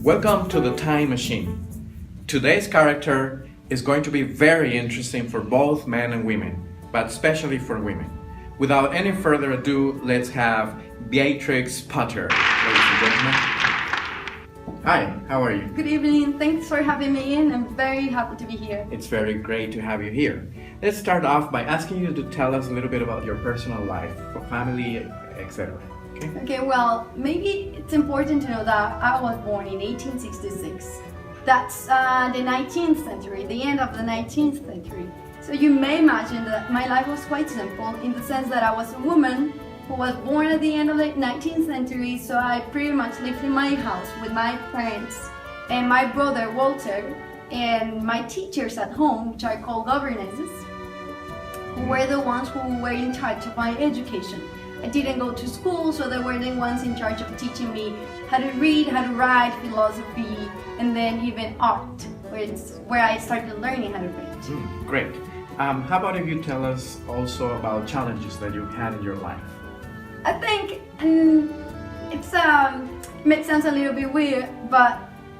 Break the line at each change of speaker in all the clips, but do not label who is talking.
Welcome to the Time Machine. Today's character is going to be very interesting for both men and women, but especially for women. Without any further ado, let's have Beatrix Potter, ladies and gentlemen. Hi, how are you?
Good evening, thanks for having me in. I'm very happy to be here.
It's very great to have you here. Let's start off by asking you to tell us a little bit about your personal life, family, etc.
Okay, well, maybe it's important to know that I was born in 1866. That's the 19th century, the end of the 19th century. So you may imagine that my life was quite simple in the sense that I was a woman who was born at the end of the 19th century, so I pretty much lived in my house with my parents and my brother Walter and my teachers at home, which I call governesses, who were the ones who were in charge of my education. I didn't go to school, so they were the ones in charge of teaching me how to read, how to write, philosophy, and then even art, where I started learning how to read.
Great. How about if you tell us also about challenges that you had in your life?
I think it sounds a little bit weird, but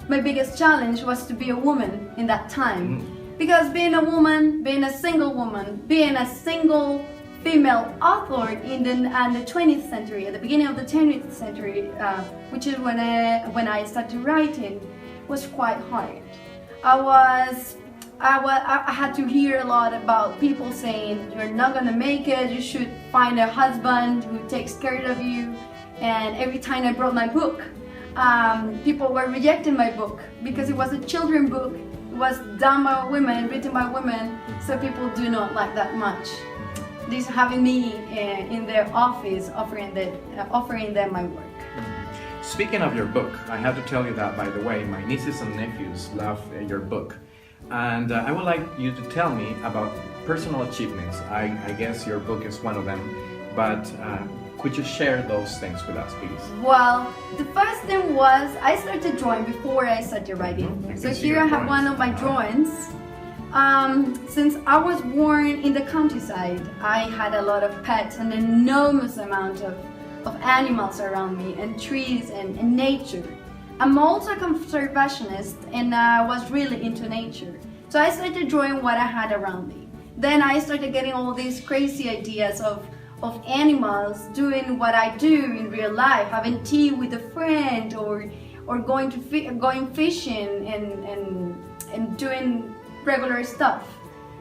my biggest challenge was to be a woman in that time. Because being a woman, being a single woman, being a single female author in the 20th century, at the beginning of the 20th century, which is when I started writing, was quite hard. I had to hear a lot about people saying, you're not gonna make it, you should find a husband who takes care of you. And every time I brought my book, people were rejecting my book because it was a children's book. It was done by women, written by women, so people do not like that much. This having me in their office offering them my work.
Speaking of your book, I have to tell you that, by the way, my nieces and nephews love your book. And I would like you to tell me about personal achievements. I guess your book is one of them, but could you share those things with us, please?
Well, the first thing was I started drawing before I started writing. So here I have one of my drawings. Since I was born in the countryside, I had a lot of pets, an enormous amount of animals around me, and trees and nature. I'm also a conservationist, and I was really into nature. So I started drawing what I had around me. Then I started getting all these crazy ideas of animals doing what I do in real life, having tea with a friend, or going fishing and doing regular stuff.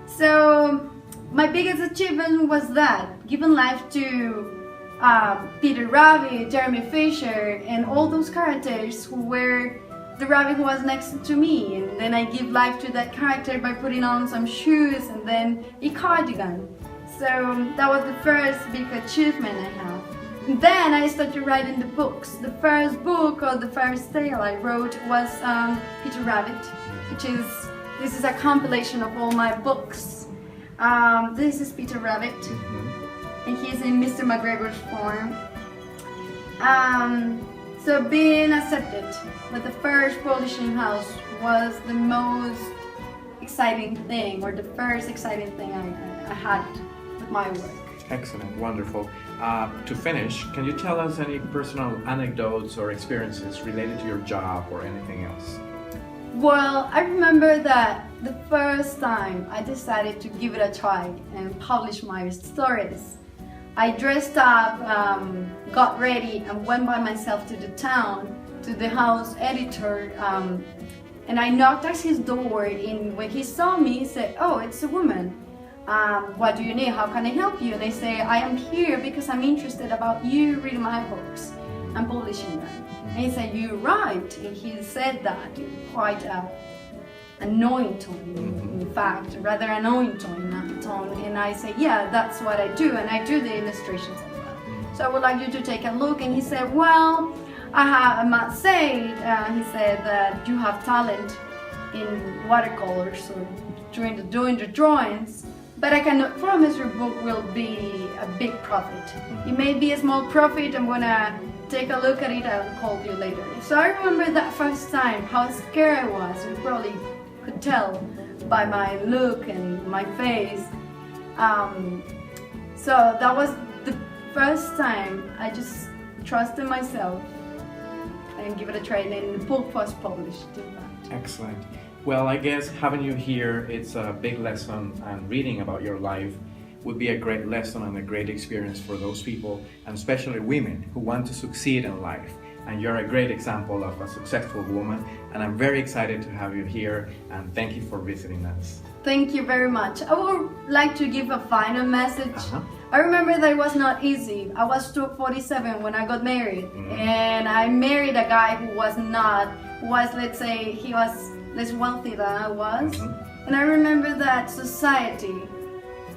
So my biggest achievement was that, giving life to Peter Rabbit, Jeremy Fisher, and all those characters who were the rabbit who was next to me, and then I give life to that character by putting on some shoes and then a cardigan. So that was the first big achievement I have. Then I started writing the books. The first book, or the first tale I wrote, was Peter Rabbit, this is a compilation of all my books. This is Peter Rabbit, and he's in Mr. McGregor's form. So being accepted with the first publishing house was the most exciting thing, or the first exciting thing I had with my work.
Excellent, wonderful. To finish, can you tell us any personal anecdotes or experiences related to your job or anything else?
Well, I remember that the first time I decided to give it a try and publish my stories, I dressed up, got ready, and went by myself to the town, to the house editor, and I knocked at his door. And when he saw me, he said, "Oh, it's a woman. What do you need? How can I help you?" And I say, "I am here because I'm interested about you reading my books and publishing them." And he said, "You're right." And he said that in quite a annoying tone, in fact, rather annoying tone. And I said, "Yeah, that's what I do, and I do the illustrations as well. So I would like you to take a look." And he said, "Well, I must say," he said, "that you have talent in watercolors or doing the drawings, but I cannot promise your book will be a big profit. It may be a small profit. I'm gonna take a look at it and call you later." So I remember that first time, how scared I was. You probably could tell by my look and my face. So that was the first time I just trusted myself and give it a try, and then the book was published.
Excellent. Well, I guess having you here, it's a big lesson, and reading about your life would be a great lesson and a great experience for those people, and especially women who want to succeed in life. And you're a great example of a successful woman, and I'm very excited to have you here, and thank you for visiting us.
Thank you very much. I would like to give a final message. I remember that it was not easy. I was 47 when I got married, and I married a guy who was, let's say, he was less wealthy than I was. And I remember that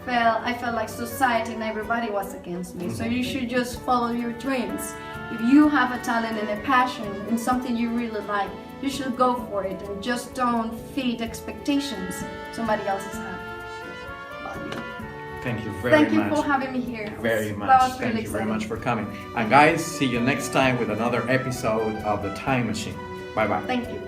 I felt like society and everybody was against me. So you should just follow your dreams. If you have a talent and a passion and something you really like, you should go for it, and just don't feed expectations somebody else's have about you.
Thank you very much.
Thank you for having me here.
Very much.
That was
Thank
really
you very
exciting.
much for coming. And guys, see you next time with another episode of The Time Machine. Bye-bye.
Thank you.